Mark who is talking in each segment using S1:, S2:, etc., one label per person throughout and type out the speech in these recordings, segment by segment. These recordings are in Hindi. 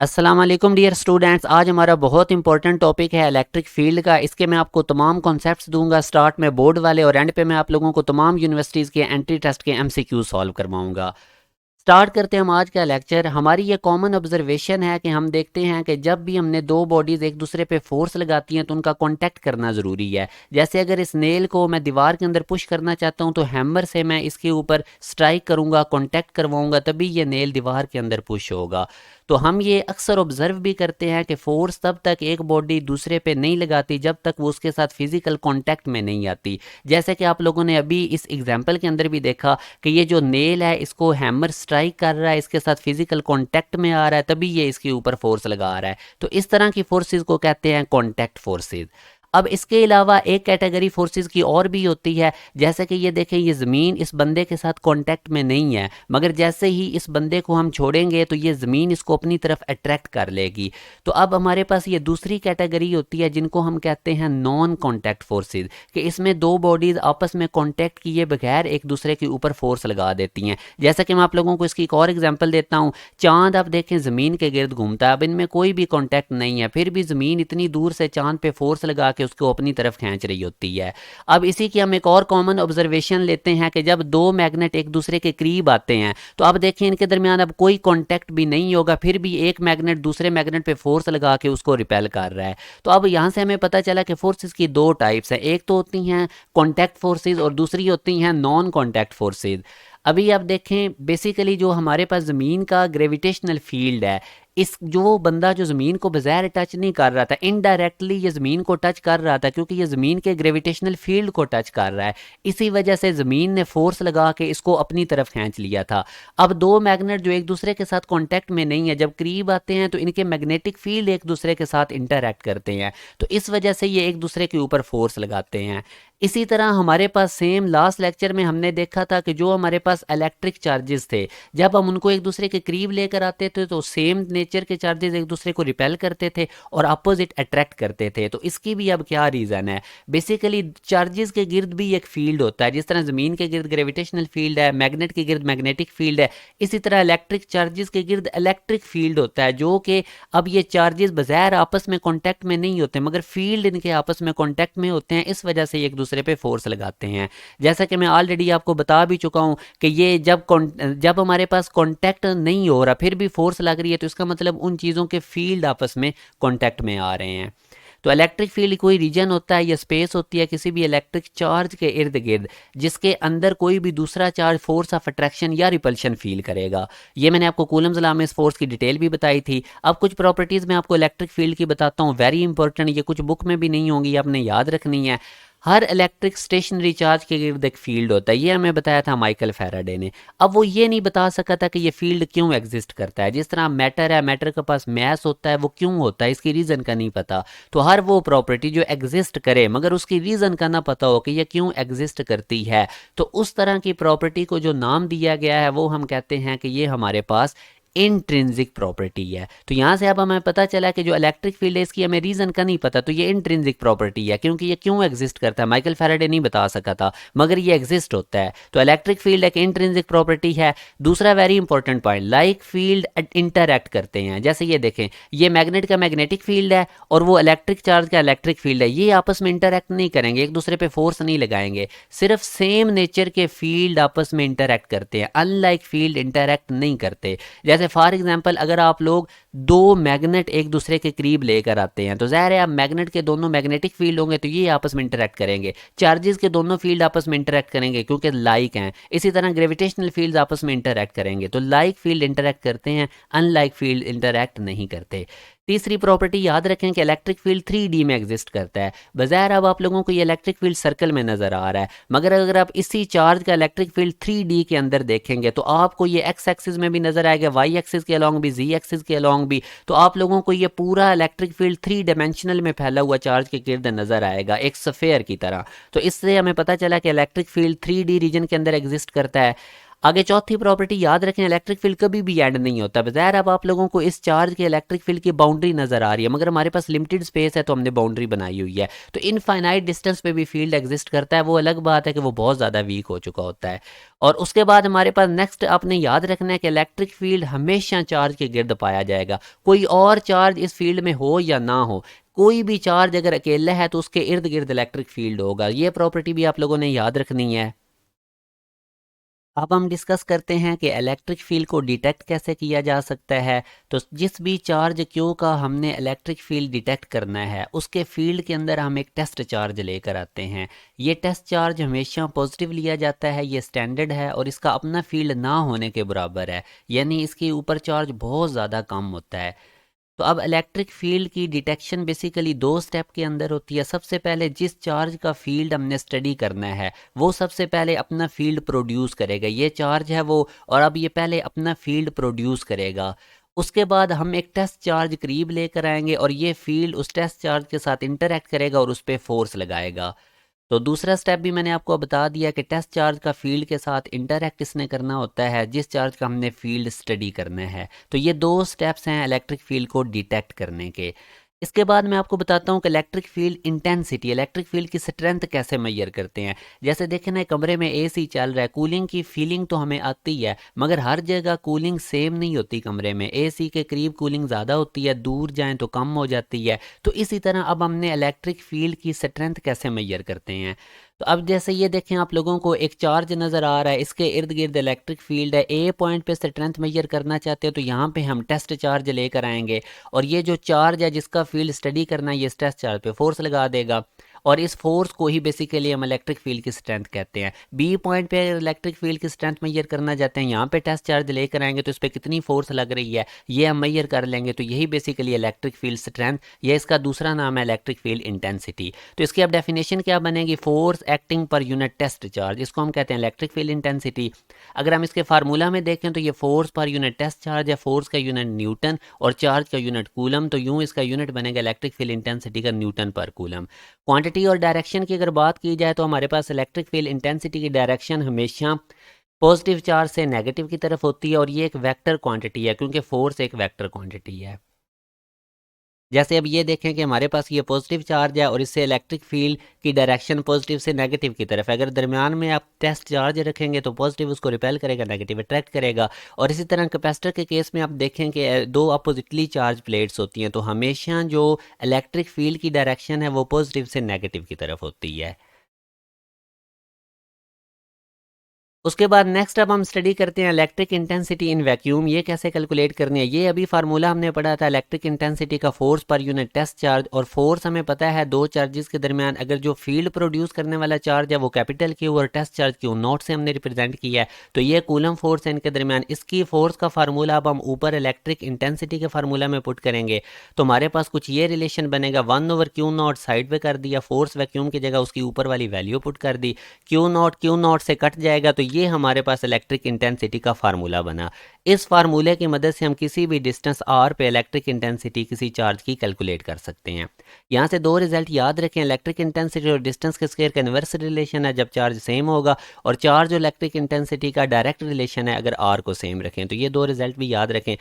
S1: अस्सलाम वालेकुम डियर स्टूडेंट्स। आज हमारा बहुत इंपॉर्टेंट टॉपिक है इलेक्ट्रिक फील्ड का। इसके मैं आपको तमाम कॉन्सेप्ट्स दूंगा, स्टार्ट में बोर्ड वाले और एंड पे मैं आप लोगों को तमाम यूनिवर्सिटीज़ के एंट्री टेस्ट के एमसीक्यू सॉल्व करवाऊंगा। स्टार्ट करते हैं हम आज का लेक्चर। हमारी ये कॉमन ऑब्जर्वेशन है कि हम देखते हैं कि जब भी हमने दो बॉडीज़ एक दूसरे पे फोर्स लगाती हैं तो उनका कांटेक्ट करना ज़रूरी है। जैसे अगर इस नेल को मैं दीवार के अंदर पुश करना चाहता हूँ तो हैमर से मैं इसके ऊपर स्ट्राइक करूँगा, कांटेक्ट करवाऊँगा, तभी ये नेल दीवार के अंदर पुश होगा। तो हम ये अक्सर ऑब्जर्व भी करते हैं कि फोर्स तब तक एक बॉडी दूसरे पे नहीं लगाती जब तक वो उसके साथ फिजिकल कांटेक्ट में नहीं आती। जैसे कि आप लोगों ने अभी इस एग्जाम्पल के अंदर भी देखा कि ये जो नेल है इसको हैमर स्ट्राइक कर रहा है, इसके साथ फिजिकल कांटेक्ट में आ रहा है, तभी ये इसके ऊपर फोर्स लगा रहा है। तो इस तरह की फोर्सेस को कहते हैं कांटेक्ट फोर्सेस। अब इसके अलावा एक कैटेगरी फोर्सेस की और भी होती है। जैसे कि ये देखें, ये ज़मीन इस बंदे के साथ कांटेक्ट में नहीं है, मगर जैसे ही इस बंदे को हम छोड़ेंगे तो ये ज़मीन इसको अपनी तरफ अट्रैक्ट कर लेगी। तो अब हमारे पास ये दूसरी कैटेगरी होती है जिनको हम कहते हैं नॉन कांटेक्ट फोर्सेस, कि इसमें दो बॉडीज़ आपस में कांटेक्ट किए बगैर एक दूसरे के ऊपर फोर्स लगा देती हैं। जैसे कि मैं आप लोगों को इसकी एक और एग्जांपल देता हूँ। चांद आप देखें ज़मीन के गिर्द घूमता है, अब इनमें कोई भी कांटेक्ट नहीं है, फिर भी ज़मीन इतनी दूर से चांद पे फोर्स लगा के उसको अपनी तरफ खींच रही होती है। अब इसी की हम एक और कॉमन ऑब्जर्वेशन लेते हैं कि जब दो मैग्नेट एक दूसरे के करीब आते हैं तो अब देखें इनके दरमियान अब कोई कांटेक्ट भी नहीं होगा, फिर भी एक मैग्नेट दूसरे मैग्नेट पे फोर्स लगा के उसको रिपेल कर रहा है। तो अब यहाँ से हमें पता चला कि फोर्सेस की दो टाइप्स हैं, एक तो होती हैं कॉन्टैक्ट फोर्सेस और दूसरी होती हैं नॉन कॉन्टैक्ट फोर्सेस। अभी आप देखें, बेसिकली जो हमारे पास ज़मीन का ग्रेविटेशनल फील्ड है, इस जो बंदा जो ज़मीन को बज़ैर टच नहीं कर रहा था, इनडायरेक्टली ये ज़मीन को टच कर रहा था क्योंकि ये ज़मीन के ग्रेविटेशनल फील्ड को टच कर रहा है। इसी वजह से ज़मीन ने फोर्स लगा के इसको अपनी तरफ खींच लिया था। अब दो मैग्नेट जो एक दूसरे के साथ कांटेक्ट में नहीं है, जब करीब आते हैं तो इनके मैग्नेटिक फील्ड एक दूसरे के साथ इंटरैक्ट करते हैं, तो इस वजह से ये एक दूसरे के ऊपर फोर्स लगाते हैं। इसी तरह हमारे पास सेम लास्ट लेक्चर में हमने देखा था कि जो हमारे पास इलेक्ट्रिक चार्जेस थे, जब हम उनको एक दूसरे के करीब लेकर आते थे तो सेम नेचर के चार्जेस एक दूसरे को रिपेल करते थे और अपोजिट अट्रैक्ट करते थे। तो इसकी भी अब क्या रीज़न है? बेसिकली चार्जेस के गिर्द भी एक फील्ड होता है, जिस तरह ज़मीन के गिर्द ग्रेविटेशनल फील्ड है, मैग्नेट के गिर्द मैग्नेटिक फील्ड है, इसी तरह इलेक्ट्रिक चार्जेस के गिर्द इलेक्ट्रिक फील्ड होता है, जो कि अब ये चार्जेस बगैर आपस में कॉन्टैक्ट में नहीं होते मगर फील्ड इनके आपस में कॉन्टैक्ट में होते हैं, इस वजह से एक दूसरे पे फोर्स लगाते हैं। जैसा कि मैं ऑलरेडी आपको बता भी चुका हूं कि ये जब हमारे पास कांटेक्ट नहीं हो रहा फिर भी फोर्स लग रही है, तो इसका मतलब उन चीज़ों के फील्ड आपस में कांटेक्ट में आ रहे हैं। तो इलेक्ट्रिक फील्ड कोई रीजन होता है या स्पेस होती है किसी भी इलेक्ट्रिक चार्ज के इर्द गिर्द जिसके अंदर कोई भी दूसरा चार्ज फोर्स ऑफ अट्रैक्शन या रिपल्शन फील करेगा। ये मैंने आपको कूलम्स लॉ में इस फोर्स की डिटेल भी बताई थी। अब कुछ प्रॉपर्टीज़ मैं आपको इलेक्ट्रिक फील्ड की बताता हूँ, वेरी इंपॉर्टेंट, ये कुछ बुक में भी नहीं होंगी, आपने याद रखनी है। हर इलेक्ट्रिक स्टेशनरी चार्ज के गिर्द एक फील्ड होता है, ये हमें बताया था माइकल फैराडे ने। अब वो ये नहीं बता सका था कि ये फील्ड क्यों एग्जिस्ट करता है। जिस तरह मैटर है, मैटर के पास मैस होता है, वो क्यों होता है इसकी रीज़न का नहीं पता। तो हर वो प्रॉपर्टी जो एग्जिस्ट करे मगर उसकी रीज़न का ना पता हो कि ये क्यों एग्जिस्ट करती है, तो उस तरह की प्रॉपर्टी को जो नाम दिया गया है वो हम कहते हैं कि ये हमारे पास इंट्रिंसिक प्रॉपर्टी है। तो यहाँ से अब हमें पता चला कि जो इलेक्ट्रिक फील्ड है इसकी हमें रीज़न का नहीं पता, तो ये इंट्रिंसिक प्रॉपर्टी है क्योंकि ये क्यों एग्जिस्ट करता है माइकल फैराडे नहीं बता सका था, मगर ये एग्जिस्ट होता है। तो इलेक्ट्रिक फील्ड एक इंट्रिंसिक प्रॉपर्टी है। दूसरा very important point, like field interact करते हैं। जैसे ये देखें, ये मैग्नेट का मैग्नेटिक फील्ड है और वो इलेक्ट्रिक चार्ज का इलेक्ट्रिक फील्ड है, ये आपस में इंटरैक्ट नहीं करेंगे, एक दूसरे पर फोर्स नहीं लगाएंगे, सिर्फ सेम नेचर के फील्ड आपस में इंटरैक्ट करते हैं, अनलाइक फील्ड इंटरैक्ट नहीं करते। जैसे फॉर एग्जांपल अगर आप लोग दो मैग्नेट एक दूसरे के करीब लेकर आते हैं तो ज़ाहिर है आप मैग्नेट के दोनों मैग्नेटिक फील्ड होंगे तो ये आपस में इंटरैक्ट करेंगे, चार्जेस के दोनों फील्ड आपस में इंटरैक्ट करेंगे क्योंकि लाइक हैं। इसी तरह ग्रेविटेशनल फील्ड आपस में इंटरैक्ट करेंगे, तो लाइक फील्ड इंटरैक्ट करते हैं, अनलाइक फील्ड इंटरैक्ट नहीं करते। तीसरी प्रॉपर्टी याद रखें कि इलेक्ट्रिक फील्ड 3D में एग्जिस्ट करता है। बज़ाहिर अब आप लोगों को ये इलेक्ट्रिक फील्ड सर्कल में नज़र आ रहा है, मगर अगर आप इसी चार्ज का इलेक्ट्रिक फील्ड 3D के अंदर देखेंगे तो आपको ये एक्स एक्सिस में भी नज़र आएगा, वाई एक्सिस के अलॉन्ग भी, जी एक्सिस के अलॉन्ग भी। तो आप लोगों को ये पूरा इलेक्ट्रिक फील्ड 3 डायमेंशनल में फैला हुआ चार्ज के गिर्द नज़र आएगा, एक सफ़ेयर की तरह। तो इससे हमें पता चला कि इलेक्ट्रिक फील्ड 3D रीजन के अंदर एग्जिस्ट करता है। आगे चौथी प्रॉपर्टी याद रखें, इलेक्ट्रिक फील्ड कभी भी एंड नहीं होता। बज़ाहिर अब आप लोगों को इस चार्ज के इलेक्ट्रिक फील्ड की बाउंड्री नजर आ रही है, मगर हमारे पास लिमिटेड स्पेस है तो हमने बाउंड्री बनाई हुई है। तो इनफाइनाइट डिस्टेंस पे भी फील्ड एग्जिस्ट करता है, वो अलग बात है कि वो बहुत ज़्यादा वीक हो चुका होता है। और उसके बाद हमारे पास नेक्स्ट आपने याद रखना है कि इलेक्ट्रिक फील्ड हमेशा चार्ज के गिर्द पाया जाएगा, कोई और चार्ज इस फील्ड में हो या ना हो। कोई भी चार्ज अगर अकेला है तो उसके इर्द गिर्द इलेक्ट्रिक फील्ड होगा। ये प्रॉपर्टी भी आप लोगों ने याद रखनी है। अब हम डिस्कस करते हैं कि इलेक्ट्रिक फील्ड को डिटेक्ट कैसे किया जा सकता है। तो जिस भी चार्ज क्यू का हमने इलेक्ट्रिक फील्ड डिटेक्ट करना है, उसके फील्ड के अंदर हम एक टेस्ट चार्ज लेकर आते हैं। ये टेस्ट चार्ज हमेशा पॉजिटिव लिया जाता है, ये स्टैंडर्ड है और इसका अपना फील्ड ना होने के बराबर है, यानी इसके ऊपर चार्ज बहुत ज़्यादा कम होता है। तो अब इलेक्ट्रिक फील्ड की डिटेक्शन बेसिकली दो स्टेप के अंदर होती है। सबसे पहले जिस चार्ज का फील्ड हमने स्टडी करना है वो सबसे पहले अपना फील्ड प्रोड्यूस करेगा, ये चार्ज है वो, और अब ये पहले अपना फील्ड प्रोड्यूस करेगा। उसके बाद हम एक टेस्ट चार्ज करीब लेकर आएंगे और ये फील्ड उस टेस्ट चार्ज के साथ इंटरैक्ट करेगा और उस पर फोर्स लगाएगा। तो दूसरा स्टेप भी मैंने आपको बता दिया कि टेस्ट चार्ज का फील्ड के साथ इंटरैक्ट इसने करना होता है जिस चार्ज का हमने फील्ड स्टडी करना है। तो ये दो स्टेप्स हैं इलेक्ट्रिक फील्ड को डिटेक्ट करने के। इसके बाद मैं आपको बताता हूँ कि electric field intensity, electric field की स्ट्रेंथ कैसे मेजर करते हैं। जैसे देखें ना, कमरे में एसी चल रहा है, कूलिंग की फीलिंग तो हमें आती है, मगर हर जगह कूलिंग सेम नहीं होती। कमरे में एसी के करीब कूलिंग ज़्यादा होती है, दूर जाएं तो कम हो जाती है। तो इसी तरह अब हमने इलेक्ट्रिक फील्ड की स्ट्रेंथ कैसे मेजर करते हैं। तो अब जैसे ये देखें, आप लोगों को एक चार्ज नज़र आ रहा है, इसके इर्द गिर्द इलेक्ट्रिक फील्ड है। ए पॉइंट पे स्ट्रेंथ मेजर करना चाहते हो तो यहाँ पे हम टेस्ट चार्ज लेकर आएंगे और ये जो चार्ज है जिसका फील्ड स्टडी करना है, ये टेस्ट चार्ज पे फोर्स लगा देगा और इस फोर्स को ही बेसिकली हम इलेक्ट्रिक फील्ड की स्ट्रेंथ कहते हैं। बी पॉइंट पे इलेक्ट्रिक फील्ड की स्ट्रेंथ मेजर करना चाहते हैं, यहाँ पे टेस्ट चार्ज लेकर आएंगे तो इस पर कितनी फोर्स लग रही है ये हम मेजर कर लेंगे। तो यही बेसिकली इलेक्ट्रिक फील्ड स्ट्रेंथ, या इसका दूसरा नाम है इलेक्ट्रिक फील्ड इंटेंसिटी। तो इसकी अब डेफिनेशन क्या बनेगी, force acting per unit test charge, इसको हम कहते हैं इलेक्ट्रिक फील्ड इंटेंसिटी। अगर हम इसके फार्मूला में देखें तो ये force per unit test charge है, फोर्स का यूनिट न्यूटन और चार्ज का यूनिट कूलम। तो यूं इसका यूनिट बनेगा इलेक्ट्रिक फील्ड इंटेंसिटी का न्यूटन पर कूलम। क्वांटिटी और डायरेक्शन की अगर बात की जाए तो हमारे पास इलेक्ट्रिक फील्ड इंटेंसिटी की डायरेक्शन हमेशा पॉजिटिव चार्ज से नेगेटिव की तरफ होती है और ये एक वेक्टर क्वांटिटी है क्योंकि फोर्स एक वेक्टर क्वांटिटी है। जैसे अब ये देखें कि हमारे पास ये पॉजिटिव चार्ज है और इससे इलेक्ट्रिक फील्ड की डायरेक्शन पॉजिटिव से नेगेटिव की तरफ है। अगर दरमियान में आप टेस्ट चार्ज रखेंगे तो पॉजिटिव उसको रिपेल करेगा, नेगेटिव अट्रैक्ट करेगा। और इसी तरह कैपेसिटर के केस में आप देखें कि दो अपोजिटली चार्ज प्लेट्स होती हैं, तो हमेशा जो इलेक्ट्रिक फील्ड की डायरेक्शन है वो पॉजिटिव से नेगेटिव की तरफ होती है। उसके बाद नेक्स्ट अब हम स्टडी करते हैं इलेक्ट्रिक इंटेंसिटी इन वैक्यूम। ये कैसे कैलकुलेट करनी है, ये अभी फार्मूला हमने पढ़ा था इलेक्ट्रिक इंटेंसिटी का, force per unit test charge. और फोर्स हमें पता है दो चार्जेस के दरमियान अगर जो फील्ड प्रोड्यूस करने वाला चार्ज है वो कैपिटल क्यू और टेस्ट चार्ज क्यू नॉट से हमने रिप्रेजेंट किया है, तो ये कूलम फोर्स है इनके दरमियान। इसकी फोर्स का फार्मूला अब हम ऊपर इलेक्ट्रिक इंटेंसिटी के फार्मूला में पुट करेंगे तो हमारे पास कुछ ये रिलेशन बनेगा, 1/Q0 साइड पे कर दिया, फोर्स वैक्यूम की जगह उसकी ऊपर वाली वैल्यू पुट कर दी, Q0 से कट जाएगा तो ये हमारे पास इलेक्ट्रिक इंटेंसिटी का फार्मूला बना। इस फार्मूले की मदद से हम किसी भी डिस्टेंस r पे इलेक्ट्रिक इंटेंसिटी किसी चार्ज की कैलकुलेट कर सकते हैं। यहाँ से दो रिजल्ट याद रखें, इलेक्ट्रिक इंटेंसिटी और डिस्टेंस के स्क्वायर का इन्वर्स रिलेशन है जब चार्ज सेम होगा, और चार्ज और इलेक्ट्रिक इंटेंसिटी का डायरेक्ट रिलेशन है अगर r को सेम रखें। तो ये दो रिजल्ट भी याद रखें।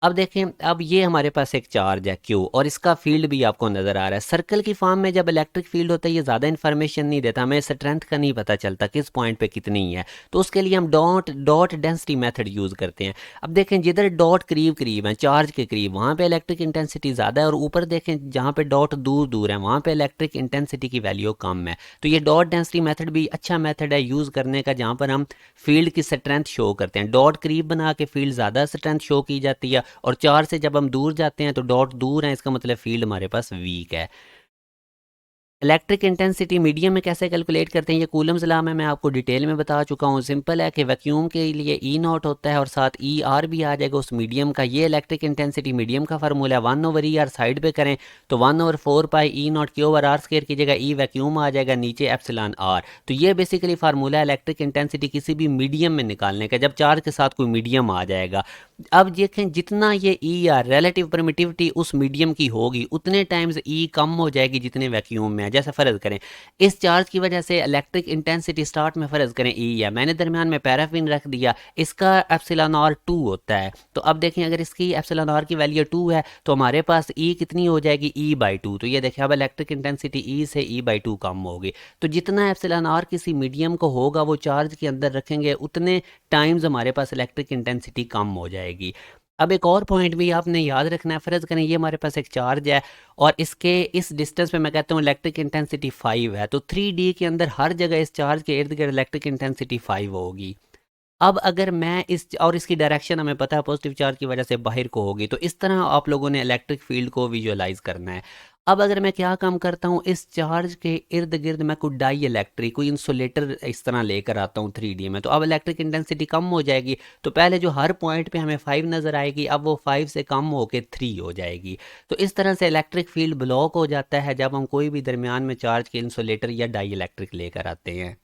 S1: अब देखें, अब ये हमारे पास एक चार्ज है Q और इसका फील्ड भी आपको नज़र आ रहा है। सर्कल की फॉर्म में जब इलेक्ट्रिक फील्ड होता है ये ज़्यादा इन्फॉर्मेशन नहीं देता, हमें स्ट्रेंथ का नहीं पता चलता किस पॉइंट पे कितनी है, तो उसके लिए हम डॉट डेंसिटी मेथड यूज़ करते हैं। अब देखें जिधर डॉट करीब करीब है चार्ज के करीब वहाँ पे इलेक्ट्रिक इंटेंसिटी ज़्यादा है, और ऊपर देखें जहाँ पे डॉट दूर दूर है वहाँ पे इलेक्ट्रिक इंटेंसिटी की वैल्यू कम है। तो ये डॉट डेंसिटी मेथड भी अच्छा मेथड है यूज़ करने का, जहाँ पर हम फील्ड की स्ट्रेंथ शो करते हैं। डॉट करीब बना के फील्ड ज़्यादा स्ट्रेंथ शो की जाती है, और चार्ज से जब हम दूर जाते हैं तो डॉट दूर है, इसका मतलब फील्ड हमारे पास वीक है। इलेक्ट्रिक इंटेंसिटी मीडियम में कैसे कैलकुलेट करते हैं, ये कूलम्स लॉ में मैं आपको डिटेल में बता चुका हूँ। सिंपल है कि वैक्यूम के लिए ई नॉट होता है और साथ ई आर भी आ जाएगा उस मीडियम का। ये इलेक्ट्रिक इंटेंसिटी मीडियम का फार्मूला है, 1/E/r साइड पे करें तो 1/4 पाई ई नॉट Q/r² की जगह ई वैक्यूम आ जाएगा, नीचे एप्सिलॉन आर। तो ये बेसिकली फार्मूला है इलेक्ट्रिक इंटेंसिटी किसी भी मीडियम में निकालने का, जब चार्ज के साथ कोई मीडियम आ जाएगा। अब देखें जितना ये ई आर रिलेटिव परमिटिविटी उस मीडियम की होगी उतने टाइम्स ई कम हो जाएगी जितने वैक्यूम में। है। जैसे फ़र्ज़ करें इस चार्ज की वजह से इलेक्ट्रिक इंटेंसिटी स्टार्ट में फ़र्ज़ करें ई है, मैंने दरमियान में पैराफिन रख दिया, इसका एप्सिलॉन आर 2 होता है। तो अब देखें अगर इसकी एप्सिलॉन आर की वैल्यू 2 है तो हमारे पास ई कितनी हो जाएगी, ई बाई 2। तो ये देखें अब इलेक्ट्रिक इंटेंसिटी ई से ई बाई 2 कम होगी। तो जितना एप्सिलॉन आर किसी मीडियम को होगा वो चार्ज के अंदर रखेंगे उतने टाइम्स हमारे पास इलेक्ट्रिक इंटेंसिटी कम हो जाएगी। अब एक और पॉइंट भी आपने याद रखना है, फ़र्ज़ करें ये हमारे पास एक चार्ज है और इसके इस डिस्टेंस पे मैं कहता हूँ इलेक्ट्रिक इंटेंसिटी 5 है, तो 3D के अंदर हर जगह इस चार्ज के इर्द गिर्द इलेक्ट्रिक इंटेंसिटी 5 होगी। अब अगर मैं इस और इसकी डायरेक्शन हमें पता है पॉजिटिव चार्ज की वजह से बाहर को होगी, तो इस तरह आप लोगों ने इलेक्ट्रिक फील्ड को विजुअलाइज करना है। अब अगर मैं क्या काम करता हूँ, इस चार्ज के इर्द गिर्द मैं कोई डाई इलेक्ट्रिक कोई इंसुलेटर इस तरह लेकर आता हूँ 3D में, तो अब इलेक्ट्रिक इंटेंसिटी कम हो जाएगी। तो पहले जो हर पॉइंट पे हमें 5 नज़र आएगी अब वो 5 से कम होकर 3 हो जाएगी। तो इस तरह से इलेक्ट्रिक फील्ड ब्लॉक हो जाता है जब हम कोई भी दरमियान में चार्ज के इंसुलेटर या डाई इलेक्ट्रिक लेकर आते हैं।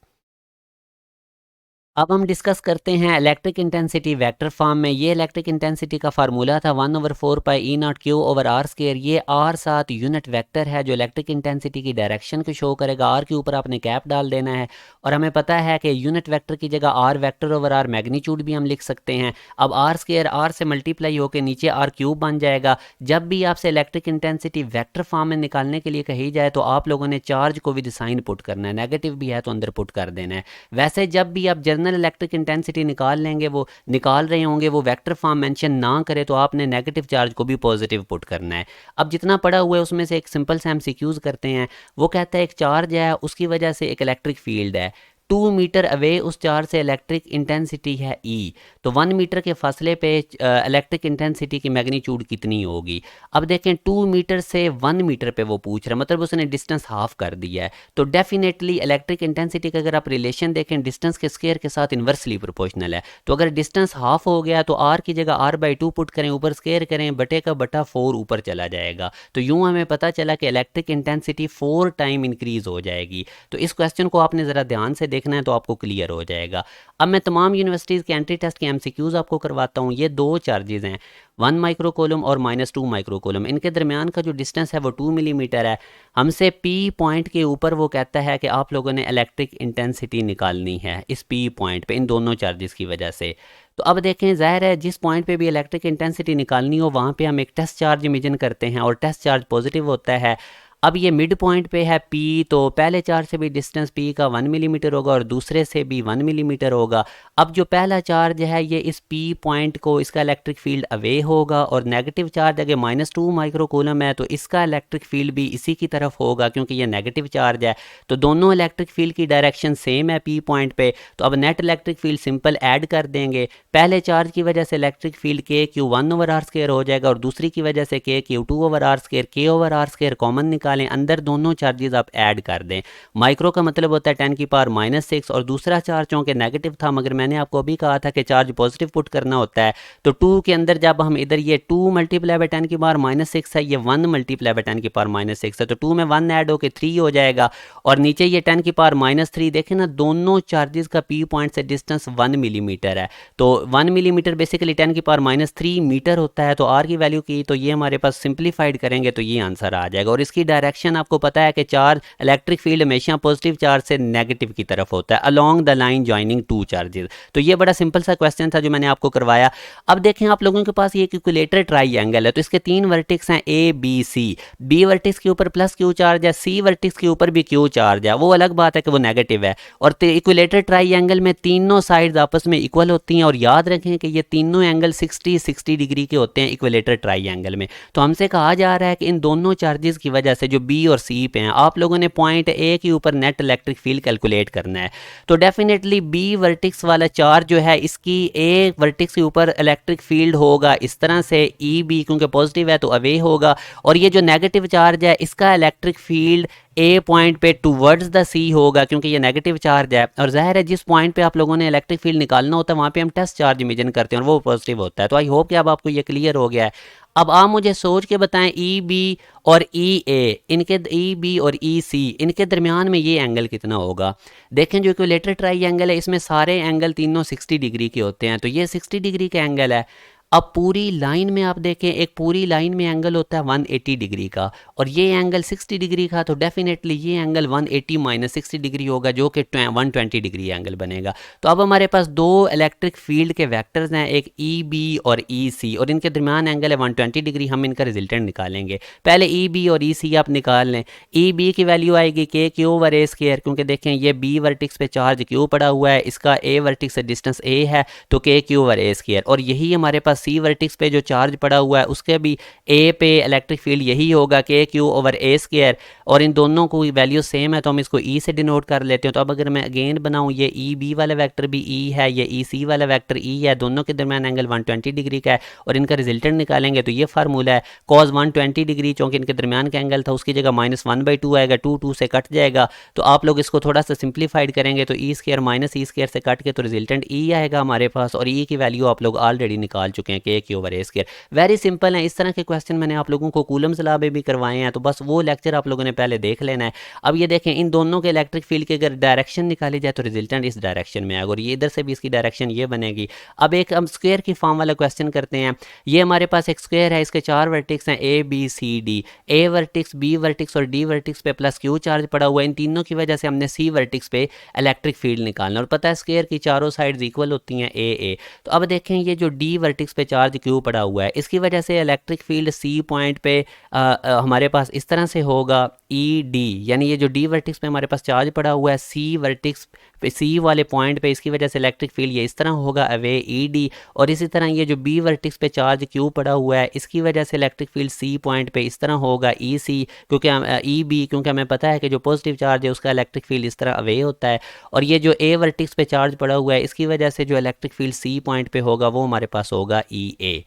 S1: अब हम डिस्कस करते हैं इलेक्ट्रिक इंटेंसिटी वेक्टर फॉर्म में। ये इलेक्ट्रिक इंटेंसिटी का फार्मूला था 1/4 pi e naught q over r square. ये आर साथ यूनिट वेक्टर है जो इलेक्ट्रिक इंटेंसिटी की डायरेक्शन को शो करेगा। आर के ऊपर आपने कैप डाल देना है और हमें पता है कि यूनिट वेक्टर की जगह R vector over R magnitude भी हम लिख सकते हैं। अब आर स्क्वायर आर से मल्टीप्लाई होकर नीचे आर क्यूब बन जाएगा। जब भी आपसे इलेक्ट्रिक इंटेंसिटी वेक्टर फॉर्म में निकालने के लिए कही जाए तो आप लोगों ने चार्ज को विद साइन पुट करना है, नेगेटिव भी है तो अंदर पुट कर देना है। वैसे जब भी आप इलेक्ट्रिक इंटेंसिटी निकाल लेंगे, वो निकाल रहे होंगे, वो वेक्टर फॉर्म मेंशन ना करे तो आपने नेगेटिव चार्ज को भी पॉजिटिव पुट करना है। अब जितना पड़ा हुआ है उसमें से एक सिंपल से एमसीक्यूज करते हैं। वो कहता है एक चार्ज है उसकी वजह से एक इलेक्ट्रिक फील्ड है, 2 मीटर अवे उस चार्ज से इलेक्ट्रिक इंटेंसिटी है ई, तो 1 मीटर के फासले पे इलेक्ट्रिक इंटेंसिटी की मैग्नीट्यूड कितनी होगी। अब देखें 2 मीटर से 1 मीटर पे वो पूछ रहा है, मतलब उसने डिस्टेंस हाफ कर दिया है। तो डेफिनेटली इलेक्ट्रिक इंटेंसिटी का अगर आप रिलेशन देखें डिस्टेंस के स्क्वायर के साथ इन्वर्सली प्रोपोर्शनल है। तो अगर डिस्टेंस हाफ हो गया तो आर की जगह r/2 पुट करें, ऊपर स्क्वायर करें, बटे का बटा 4 ऊपर चला जाएगा। तो यूँ हमें पता चला कि इलेक्ट्रिक इंटेंसिटी 4 टाइम इंक्रीज हो जाएगी। तो इस क्वेश्चन को आपने ज़रा ध्यान से देखना है तो आपको क्लियर हो जाएगा। अब मैं तमाम यूनिवर्सिटीज़ के एंट्री टेस्ट के एमसीक्यूज़ आपको करवाता हूँ। ये दो चार्जेस हैं, 1 माइक्रोकूलम और -2 माइक्रोकूलम। इनके दरमियान का जो डिस्टेंस है वो 2 मिलीमीटर है। हमसे पी पॉइंट के ऊपर वो कहता है कि आप लोगों ने इलेक्ट्रिक इंटेंसिटी निकालनी है इस पी पॉइंट पे इन दोनों चार्जेस की वजह से। तो अब देखें ज़ाहिर है जिस पॉइंट पे भी इलेक्ट्रिक इंटेंसिटी निकालनी हो वहाँ पे हम एक टेस्ट चार्ज इमेजिन करते हैं और टेस्ट चार्ज पॉजिटिव होता है। अब ये मिड पॉइंट पे है P, तो पहले चार्ज से भी डिस्टेंस P का 1 मिलीमीटर होगा और दूसरे से भी 1 मिलीमीटर होगा। अब जो पहला चार्ज है ये इस P पॉइंट को इसका इलेक्ट्रिक फील्ड अवे होगा और नेगेटिव चार्ज अगर -2 माइक्रोकूलम है तो इसका इलेक्ट्रिक फील्ड भी इसी की तरफ होगा क्योंकि ये नेगेटिव चार्ज है। तो दोनों इलेक्ट्रिक फील्ड की डायरेक्शन सेम है P पॉइंट पे। तो अब net electric field simple add कर देंगे। पहले चार्ज की वजह से इलेक्ट्रिक फील्ड KQ1/r² हो जाएगा और दूसरी की वजह से KQ2/r², K/r² कॉमन निकालें, अंदर दोनों चार्जेस आप ऐड कर दें। माइक्रो का मतलब होता है 10⁻⁻6 और दूसरा चार्ज चूँकि नेगेटिव था मगर मैंने आपको अभी कहा था कि चार्ज पॉजिटिव पुट करना होता है। तो 2 के अंदर जब हम इधर ये 2 × 10⁻⁻6 है, ये 1 × 10⁻⁻6 है, तो 2 में 1 ऐड होकर 3 हो जाएगा और नीचे ये 10⁻³ देखें ना, दोनों चार्जेस का P पॉइंट से डिस्टेंस 1 मिलीमीटर है। तो 1 मिलीमीटर बेसिकली 10⁻³ मीटर होता है। तो R की वैल्यू की तो ये हमारे पास सिंप्लीफाइड करेंगे तो ये आंसर आ जाएगा। और इसकी डायरेक्शन आपको पता है कि चार्ज इलेक्ट्रिक फील्ड हमेशा पॉजिटिव चार्ज से नेगेटिव की तरफ होता है along the line joining two charges. तो ये बड़ा सिंपल सा क्वेश्चन था जो मैंने आपको करवाया। अब देखें आप लोगों के पास ये इक्विलेटरल ट्राइंगल है, तो इसके 3 वर्टिक्स हैं A B C। B vertices के ऊपर प्लस Q चार्ज है, C वर्टिक्स के ऊपर भी Q चार्ज है। वो अलग बात है कि वो नेगेटिव है। और इक्विलेटरल ट्राइंगल में तीनों साइड्स आपस में इक्वल होती हैं और याद रखें कि ये तीनों एंगल 60 डिग्री के होते हैं इक्विलेटरल ट्राइंगल में। तो हमसे कहा जा रहा है कि इन दोनों चार्जेस की वजह से जो B और C पे हैं आप लोगों ने पॉइंट A के ऊपर नेट इलेक्ट्रिक फील्ड कैलकुलेट करना है। तो डेफिनेटली B वर्टिक्स वाला चार्ज जो है इसकी A वर्टिक्स के ऊपर इलेक्ट्रिक फील्ड होगा इस तरह से EB, क्योंकि पॉजिटिव है तो अवे होगा। और ये जो नेगेटिव चार्ज है इसका इलेक्ट्रिक फील्ड A पॉइंट पे टूवर्ड्स द C होगा क्योंकि ये नेगेटिव चार्ज है। और जाहिर है जिस पॉइंट पे आप लोगों ने इलेक्ट्रिक फील्ड निकालना होता है वहाँ पे हम टेस्ट चार्ज इमेजिन करते हैं और वो पॉजिटिव होता है। तो आई होप कि अब आपको ये क्लियर हो गया है। अब आप मुझे सोच के बताएं EB और EA, इनके EB और EC इनके दरमियान में ये एंगल कितना होगा। देखें जो इक्विलेटरल ट्राइंगल है इसमें सारे एंगल तीनों 60 डिग्री के होते हैं, तो ये 60 डिग्री का एंगल है। अब पूरी लाइन में आप देखें, एक पूरी लाइन में एंगल होता है 180 डिग्री का, और ये एंगल 60 डिग्री का, तो डेफिनेटली ये एंगल 180 माइनस 60 डिग्री होगा, जो कि 120 डिग्री एंगल बनेगा। तो अब हमारे पास दो इलेक्ट्रिक फील्ड के वेक्टर्स हैं, एक ई बी और ई सी, और इनके दरमियान एंगल है 120 डिग्री। हम इनका रिजल्टेंट निकालेंगे। पहले ई बी और ई सी आप निकाल लें। ई बी की वैल्यू आएगी के क्यू ओवर ए स्क्वायर, क्योंकि देखें ये बी वर्टिक्स पे चार्ज क्यू पड़ा हुआ है, इसका ए वर्टिक्स से डिस्टेंस ए है, तो के क्यू ओवर ए स्क्वायर। और यही हमारे पास सी वर्टिक्स पे जो चार्ज पड़ा हुआ है उसके भी ए पे इलेक्ट्रिक फील्ड यही होगा, के क्यू ओवर ए स्क्वायर, और इन दोनों को वैल्यू सेम है तो हम इसको ई से डिनोट कर लेते हैं। तो अब अगर मैं अगेन बनाऊं, ये ई बी वाला वेक्टर भी ई है, ये ई सी वाला वेक्टर ई है, दोनों के दरमियान एंगल 120 डिग्री का है, और इनका रिजल्टेंट निकालेंगे तो ये फार्मूला है कॉज 120 डिग्री, चूंकि इनके दरमियान का एंगल था उसकी जगह -1/2 आएगा, 2 से कट जाएगा। तो आप लोग इसको थोड़ा सा सिंप्लीफाइड करेंगे तो E square minus E square से कट के तो रिजल्टेंट ई आएगा हमारे पास, और ई की वैल्यू आप लोग ऑलरेडी निकाल चुके हैं, के क्यू ओवर ए स्क्वायर। वेरी सिंपल है। इस तरह के क्वेश्चन मैंने आप लोगों को कूलम्स लॉ में भी करवाए हैं, तो बस वो लेक्चर आप लोगों ने पहले देख लेना है। अब ये देखें, इन दोनों के इलेक्ट्रिक फील्ड की अगर डायरेक्शन निकाली जाए तो रिजल्टेंट इस डायरेक्शन में आएगा, और ये इधर से भी इसकी डायरेक्शन ये बनेगी। अब एक हम स्क्वायर की फॉर्म वाला क्वेश्चन करते हैं। ये हमारे पास एक स्क्वायर है, इसके 4 वर्टिक्स हैं A B C D. A vertex, B vertex और डी वर्टिक्स पे प्लस क्यू चार्ज पड़ा हुआ है। इन तीनों की वजह से हमने सी वर्टिक्स पे इलेक्ट्रिक फील्ड निकालना, और पता है स्क्वायर की चारों साइड्स इक्वल होती हैं ए ए। तो अब देखें, ये जो डी वर्टिक्स पे चार्ज क्यू पड़ा हुआ है, इसकी वजह से इलेक्ट्रिक फील्ड सी पॉइंट पे हमारे पास इस तरह से होगा ई डी, यानी ये जो डी वर्टिक्स पे हमारे पास चार्ज पड़ा हुआ है सी वर्टिक्स पे, सी वाले पॉइंट पे, इसकी वजह से इलेक्ट्रिक फील्ड ये इस तरह होगा अवे ई डी। और इसी तरह ये जो बी वर्टिक्स पे चार्ज क्यू पड़ा हुआ है, इसकी वजह से इलेक्ट्रिक फील्ड सी पॉइंट पे इस तरह होगा ई सी, क्योंकि ई बी, क्योंकि हमें पता है कि जो पॉजिटिव चार्ज है उसका इलेक्ट्रिक फील्ड इस तरह अवे होता है। और ये जो ए वर्टिक्स पे चार्ज पड़ा हुआ है, इसकी वजह से जो इलेक्ट्रिक फील्ड सी पॉइंट पे होगा वो हमारे पास होगा ई ए।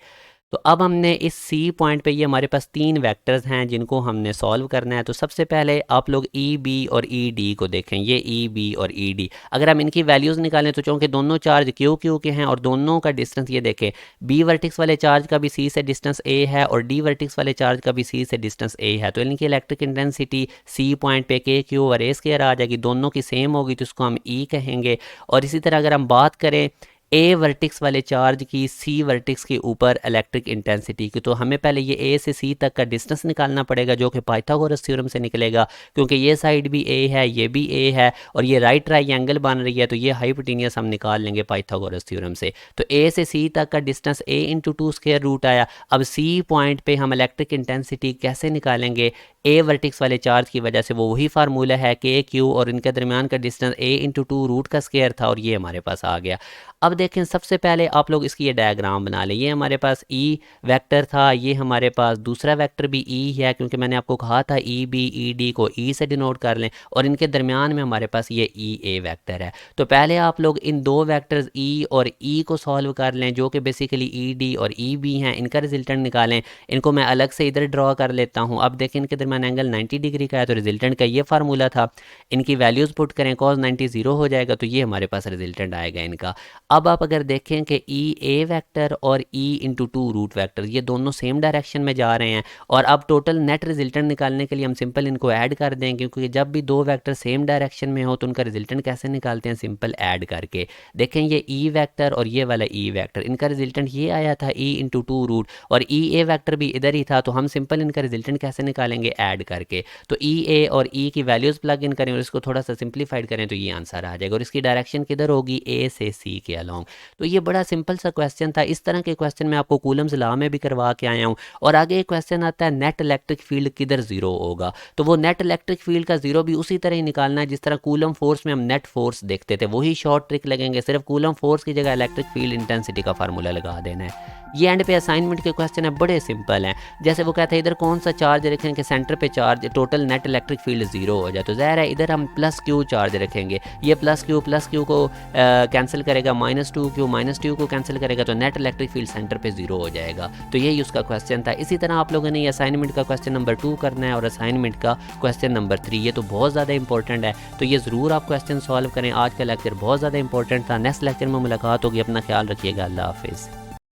S1: तो अब हमने इस सी पॉइंट पे, ये हमारे पास 3 वेक्टर्स हैं जिनको हमने सॉल्व करना है। तो सबसे पहले आप लोग ई बी और ई डी को देखें, ये ई बी और ई डी, अगर हम इनकी वैल्यूज़ निकालें तो चूँकि दोनों चार्ज क्यू क्यू के हैं और दोनों का डिस्टेंस ये देखें, बी वर्टिक्स वाले चार्ज का भी सी से डिस्टेंस ए है और डी वर्टिक्स वाले चार्ज का भी सी से डिस्टेंस ए है, तो इनकी इलेक्ट्रिक इंटेंसिटी सी पॉइंट पे के क्यू और ए स्क्वायर आ जाएगी, दोनों की सेम होगी तो इसको हम ई कहेंगे। और इसी तरह अगर हम बात करें ए वर्टिक्स वाले चार्ज की सी वर्टिक्स के ऊपर इलेक्ट्रिक इंटेंसिटी की, तो हमें पहले ये ए से सी तक का डिस्टेंस निकालना पड़ेगा, जो कि पाइथागोरस थ्योरम से निकलेगा, क्योंकि ये साइड भी ए है, ये भी ए है, और ये राइट ट्रायंगल बन रही है, तो ये हाइपोटेन्यूस हम निकाल लेंगे पाइथागोरस थ्योरम से। तो ए से सी तक का डिस्टेंस ए इंटू 2 स्क्वायर रूट आया। अब सी पॉइंट पे हम इलेक्ट्रिक इंटेंसिटी कैसे निकालेंगे? ए वर्टिक्स वाले चार्ज की वजह से वो वही फार्मूला है के क्यू, और इनके दरमियान का डिस्टेंस ए इंटू 2 रूट का स्क्वायर था, और ये हमारे पास आ गया। अब देखें, सबसे पहले आप लोग इसकी ये डायग्राम बना लें। ये हमारे पास ई वेक्टर था, ये हमारे पास दूसरा वेक्टर भी ई है, क्योंकि मैंने आपको कहा था ई बी ई डी को ई से डिनोट कर लें, और इनके दरमियान में हमारे पास ये ई ए वेक्टर है। तो पहले आप लोग इन दो वेक्टर्स ई और ई को सॉल्व कर लें, जो कि बेसिकली ई डी और ई बी हैं, इनका रिजल्टेंट निकालें। इनको मैं अलग से इधर ड्रॉ कर लेता हूँ। अब देखें, इनके दरमियान एंगल 90 डिग्री का है, तो रिजल्टेंट का ये फार्मूला था। इनकी वैल्यूज़ पुट करें, कॉस 90 0 हो जाएगा, तो ये हमारे पास रिजल्टेंट आएगा इनका। अब आप अगर देखें कि ई ए वेक्टर और ई इंटू 2 रूट वेक्टर, ये दोनों सेम डायरेक्शन में जा रहे हैं, और अब टोटल नेट रिजल्टेंट निकालने के लिए हम सिंपल इनको ऐड कर दें, क्योंकि जब भी दो वेक्टर सेम डायरेक्शन में हो तो उनका रिजल्टेंट कैसे निकालते हैं? सिंपल ऐड करके। देखें, ये ई वेक्टर और ये वाला ई वेक्टर, इनका रिजल्टेंट ये आया था ई इंटू 2 रूट, और ई ए वेक्टर भी इधर ही था, तो हम सिंपल इनका रिजल्टेंट कैसे निकालेंगे? ऐड करके। तो ई ए और ई की वैल्यूज़ प्लग इन करें और इसको थोड़ा सा सिंप्लीफाइड करें तो ये आंसर आ जाएगा, और इसकी डायरेक्शन किधर होगी? ए से सी के अलॉन्ग। तो ये बड़ा सिंपल सा क्वेश्चन था। इस तरह के क्वेश्चन मैं आपको कूलम्स लॉ में भी करवा के आया हूँ। और आगे एक क्वेश्चन आता है, नेट इलेक्ट्रिक फील्ड किधर जीरो होगा? तो वो नेट इलेक्ट्रिक फील्ड का जीरो भी उसी तरह ही निकालना है जिस तरह कूलम फोर्स में हम नेट फोर्स देखते थे, वही शॉर्ट ट्रिक लगेंगे, सिर्फ कूलम फोर्स की जगह इलेक्ट्रिक फील्ड इंटेंसिटी का फार्मूला लगा देना है। ये एंड पे असाइनमेंट के क्वेश्चन है, बड़े सिंपल हैं। जैसे वो कहते हैं इधर कौन सा चार्ज रखें कि सेंटर पे charge total net electric field zero हो जाए, तो ज़ाहिर है इधर हम प्लस क्यू चार्ज रखेंगे। ये प्लस क्यू को कैंसिल करेगा, माइनस टू को कैंसिल करेगा, तो नेट इलेक्ट्रिक फील्ड सेंटर पे जीरो हो जाएगा। तो यही उसका क्वेश्चन था। इसी तरह आप लोगों ने ये असाइनमेंट का क्वेश्चन नंबर 2 करना है और असाइनमेंट का क्वेश्चन नंबर 3, ये तो बहुत ज़्यादा इंपॉर्टेंट है, तो ये ज़रूर आप क्वेश्चन सॉल्व करें। आज का लेक्चर बहुत ज़्यादा इंपॉर्टेंट था। नेक्स्ट लेक्चर में मुलाकात होगी। अपना ख्याल रखिएगा। अल्लाह हाफिज़।